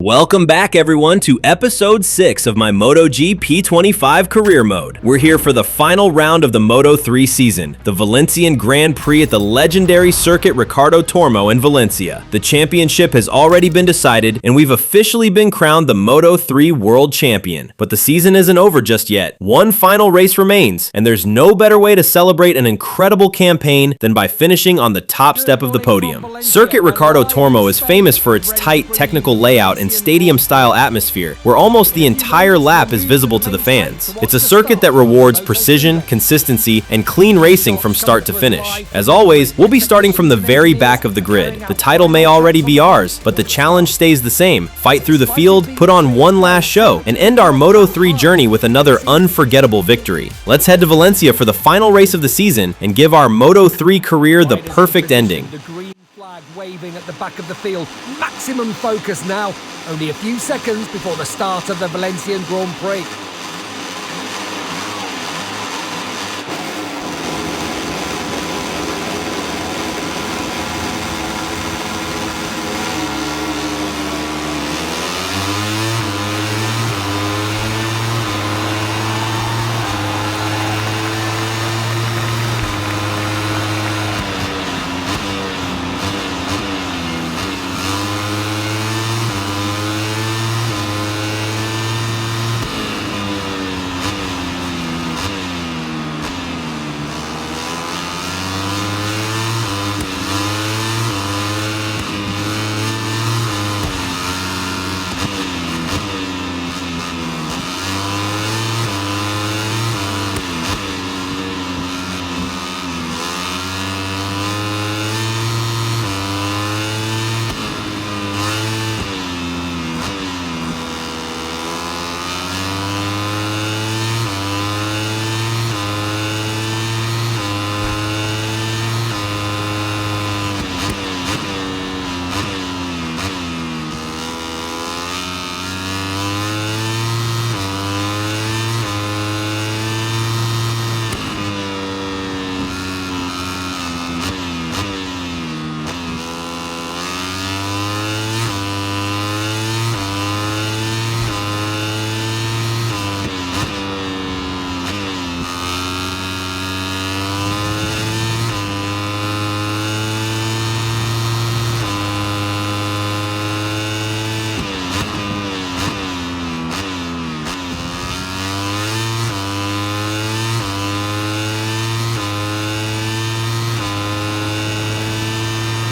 Welcome back, everyone, to episode 6 of my MotoGP 25 career mode. We're here for the final round of the Moto3 season, the Valencian Grand Prix at the legendary circuit Ricardo Tormo in Valencia. The championship has already been decided, and we've officially been crowned the Moto3 World Champion. But the season isn't over just yet. One final race remains, and there's no better way to celebrate an incredible campaign than by finishing on the top step of the podium. Circuit Ricardo Tormo is famous for its tight technical layout and stadium-style atmosphere, where almost the entire lap is visible to the fans. It's a circuit that rewards precision, consistency, and clean racing from start to finish. As always, we'll be starting from the very back of the grid. The title may already be ours, but the challenge stays the same. Fight through the field, put on one last show, and end our Moto3 journey with another unforgettable victory. Let's head to Valencia for the final race of the season and give our Moto3 career the perfect ending. Waving at the back of the field. Maximum focus now. Only a few seconds before the start of the Valencian Grand Prix.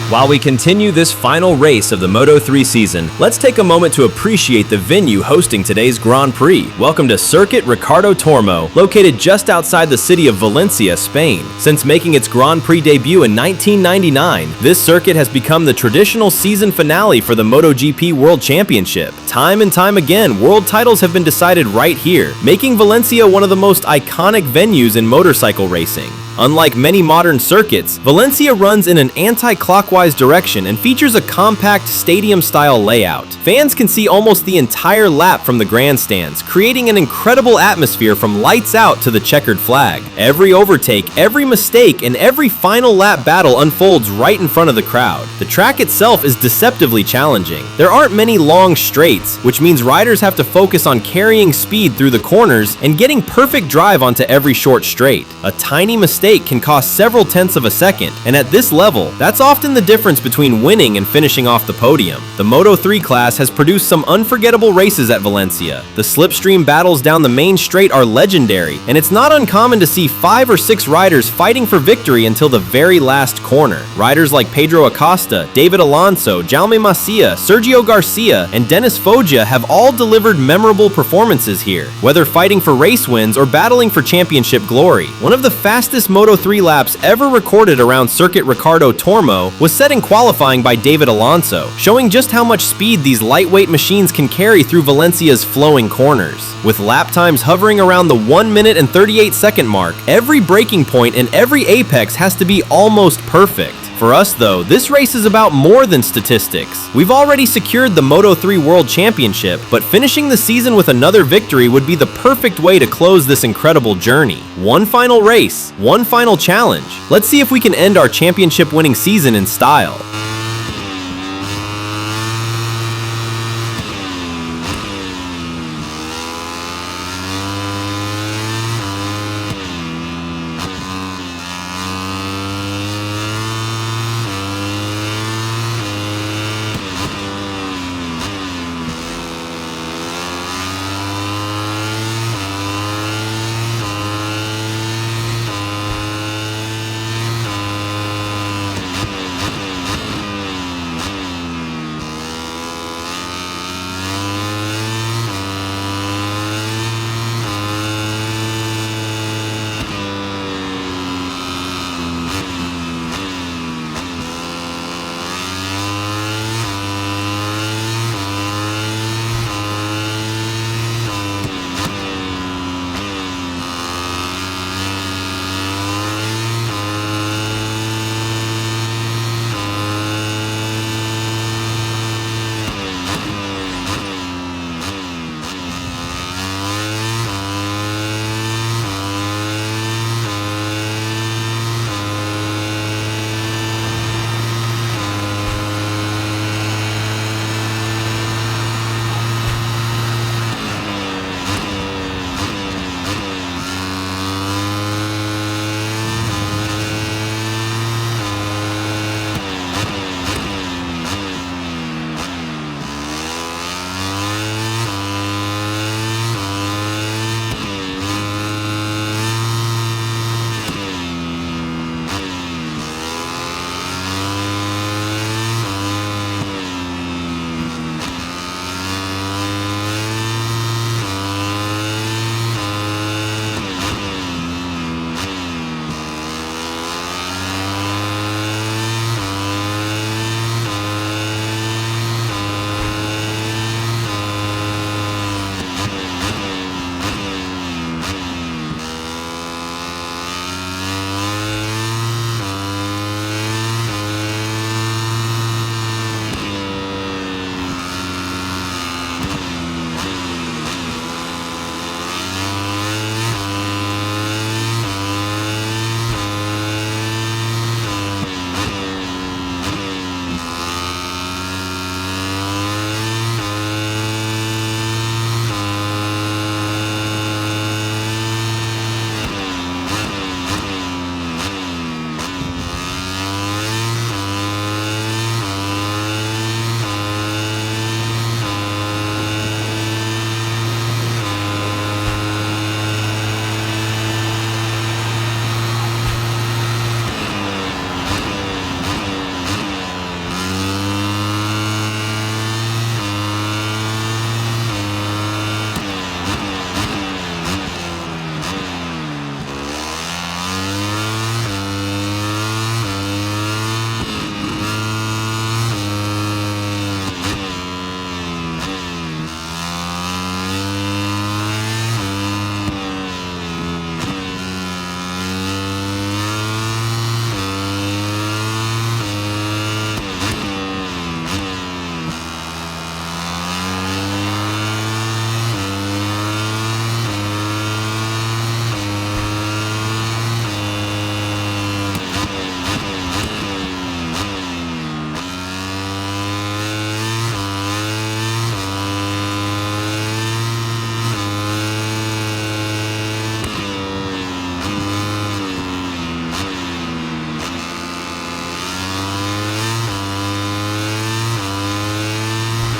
While we continue this final race of the Moto3 season, let's take a moment to appreciate the venue hosting today's Grand Prix. Welcome to Circuit Ricardo Tormo, located just outside the city of Valencia, Spain. Since making its Grand Prix debut in 1999, this circuit has become the traditional season finale for the MotoGP World Championship. Time and time again, world titles have been decided right here, making Valencia one of the most iconic venues in motorcycle racing. Unlike many modern circuits, Valencia runs in an anti-clockwise direction and features a compact stadium-style layout. Fans can see almost the entire lap from the grandstands, creating an incredible atmosphere from lights out to the checkered flag. Every overtake, every mistake, and every final lap battle unfolds right in front of the crowd. The track itself is deceptively challenging. There aren't many long straights, which means riders have to focus on carrying speed through the corners and getting perfect drive onto every short straight. A tiny mistake can cost several tenths of a second, and at this level, that's often the difference between winning and finishing off the podium. The Moto3 class has produced some unforgettable races at Valencia. The slipstream battles down the main straight are legendary, and it's not uncommon to see 5 or 6 riders fighting for victory until the very last corner. Riders like Pedro Acosta, David Alonso, Jaume Masia, Sergio Garcia, and Dennis Foggia have all delivered memorable performances here, whether fighting for race wins or battling for championship glory. One of the fastest Moto3 laps ever recorded around Circuit Ricardo Tormo was set in qualifying by David Alonso, showing just how much speed these lightweight machines can carry through Valencia's flowing corners. With lap times hovering around the 1 minute and 38 second mark, every braking point and every apex has to be almost perfect. For us though, this race is about more than statistics. We've already secured the Moto3 World Championship, but finishing the season with another victory would be the perfect way to close this incredible journey. One final race, one final challenge. Let's see if we can end our championship-winning season in style.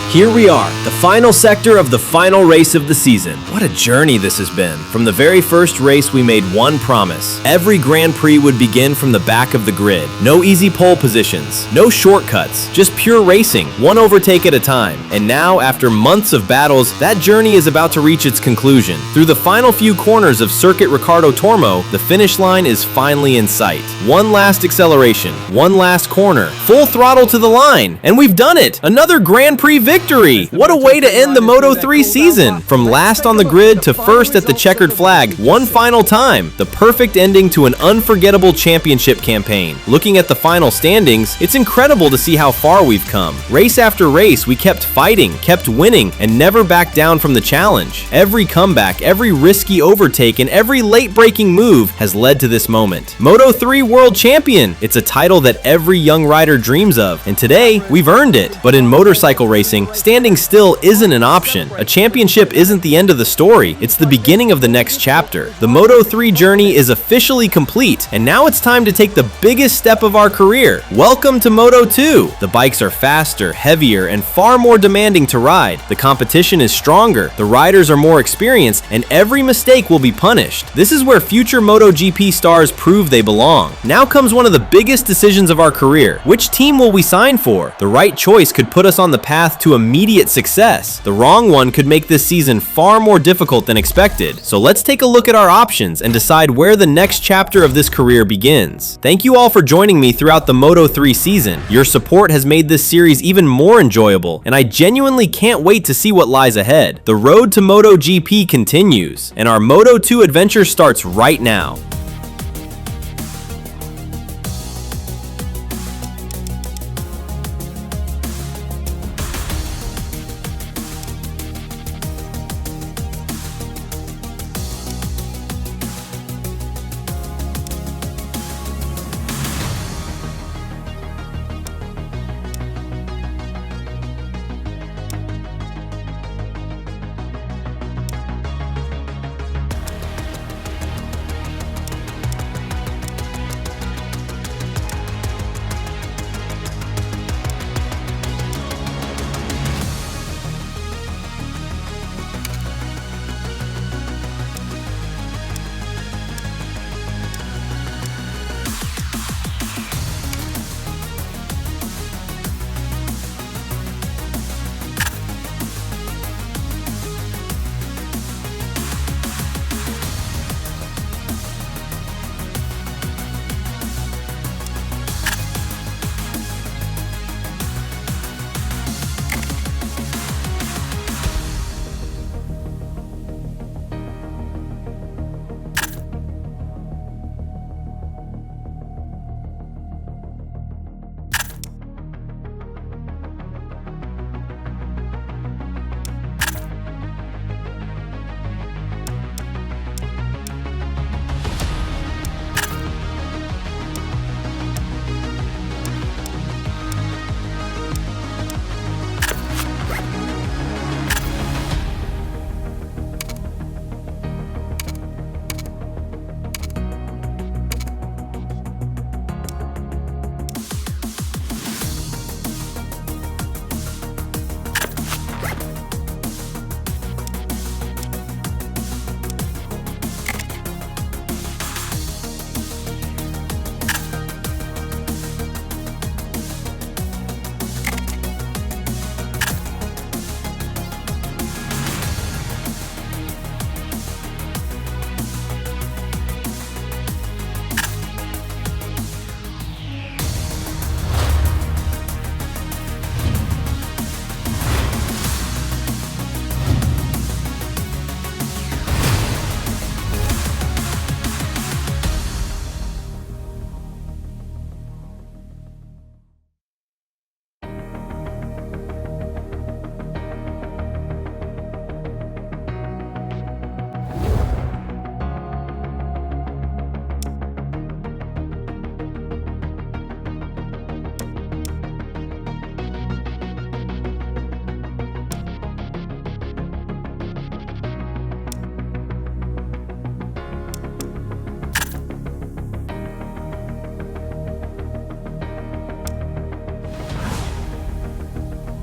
Here we are, the final sector of the final race of the season. What a journey this has been. From the very first race, we made one promise. Every Grand Prix would begin from the back of the grid. No easy pole positions, no shortcuts, just pure racing, one overtake at a time. And now, after months of battles, that journey is about to reach its conclusion. Through the final few corners of Circuit Ricardo Tormo, the finish line is finally in sight. One last acceleration, one last corner, full throttle to the line, and we've done it! Another Grand Prix victory! What a way to end the Moto3 season! From last on the grid to first at the checkered flag, one final time. The perfect ending to an unforgettable championship campaign. Looking at the final standings, it's incredible to see how far we've come. Race after race, we kept fighting, kept winning, and never backed down from the challenge. Every comeback, every risky overtake, and every late-breaking move has led to this moment. Moto3 World Champion! It's a title that every young rider dreams of, and today, we've earned it. But in motorcycle racing, standing still isn't an option. A championship isn't the end of the story, it's the beginning of the next chapter. The Moto3 journey is officially complete, and now it's time to take the biggest step of our career. Welcome to Moto2! The bikes are faster, heavier, and far more demanding to ride. The competition is stronger, the riders are more experienced, and every mistake will be punished. This is where future MotoGP stars prove they belong. Now comes one of the biggest decisions of our career. Which team will we sign for? The right choice could put us on the path to immediate success. The wrong one could make this season far more difficult than expected. So let's take a look at our options and decide where the next chapter of this career begins. Thank you all for joining me throughout the Moto3 season. Your support has made this series even more enjoyable, and I genuinely can't wait to see what lies ahead. The road to MotoGP continues, and our Moto2 adventure starts right now.